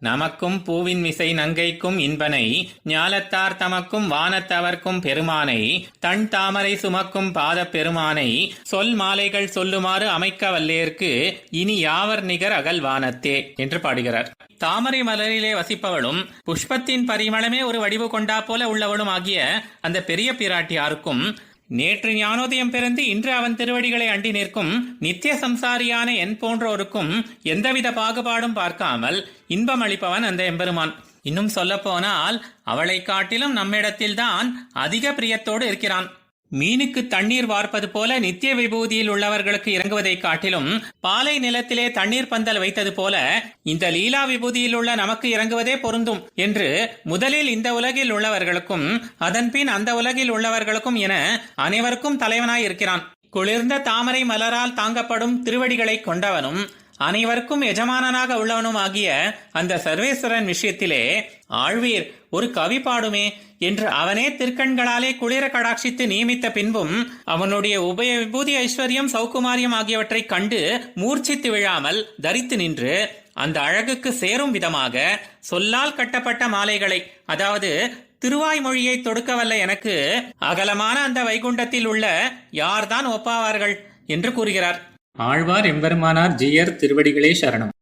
நமக்கும் பூவின் மிசை நங்கைக்கும் இன்பனை ஞாலத்தார் தமக்கும் வானத்தவர்க்கும் பெருமானை தன் தாமரை சுமக்கும் பாதப் பெருமானை சொல் மாலைகள் சொல்லுமாறு அமைக்க வல்லேற்கு இனி யாவர் நிகர் அகல்வானத்தே என்று பாடுகிறார். தாமரை மலரிலே வசிப்பவளும் புஷ்பத்தின் பரிமளமே ஒரு வடிவு கொண்டா போல உள்ளவளும் ஆகிய அந்த பெரிய பிராட்டியாருக்கும் நேற்று ஞானோதயம் பிறந்து இன்று அவன் திருவடிகளை அண்டி நிற்கும் நித்திய சம்சாரியான என் போன்றோருக்கும் எந்தவித பாகுபாடும் பார்க்காமல் இன்பம் அளிப்பவன் அந்த எம்பெருமான். இன்னும் சொல்ல போனால் அவளை காட்டிலும் நம்மிடத்தில்தான் அதிக பிரியத்தோடு இருக்கிறான். மீனுக்கு தண்ணீர் வார்ப்பது போல நித்திய விபூதியில் உள்ளவர்களுக்கு இறங்குவதை காட்டிலும் பாலை நிலத்திலே தண்ணீர் பந்தல் வைத்தது போல இந்த லீலா விபூதியில் உள்ள நமக்கு இறங்குவதே பொருந்தும் என்று முதலில் இந்த உலகில் உள்ளவர்களுக்கும் அதன்பின் அந்த உலகில் உள்ளவர்களுக்கும் என அனைவருக்கும் தலைவனாய் இருக்கிறான். குளிர்ந்த தாமரை மலரால் தாங்கப்படும் திருவடிகளை கொண்டவனும் அனைவருக்கும் எஜமானனாக உள்ளவனும் ஆகிய அந்த சர்வேஸ்வரன் விஷயத்திலே ஆழ்வீர் ஒரு கவி பாடுமே என்று அவனே திருக்கண்களாலே குளிர கடாட்சித்து நியமித்த பின்பும் அவனுடைய உபய விபூதி ஐஸ்வர்யம் சௌகுமாரியம் ஆகியவற்றை கண்டு மூர்ச்சித்து விழாமல் தரித்து நின்று அந்த அழகுக்கு சேரும் விதமாக சொல்லால் கட்டப்பட்ட மாலைகளை, அதாவது திருவாய்மொழியை தொடுக்கவல்ல எனக்கு அகலமான அந்த வைகுண்டத்தில் உள்ள யார்தான் ஒப்பாவார்கள் என்று கூறுகிறார். ஆழ்வார் எம்பெருமானார் ஜீயர் திருவடிகளே சரணம்.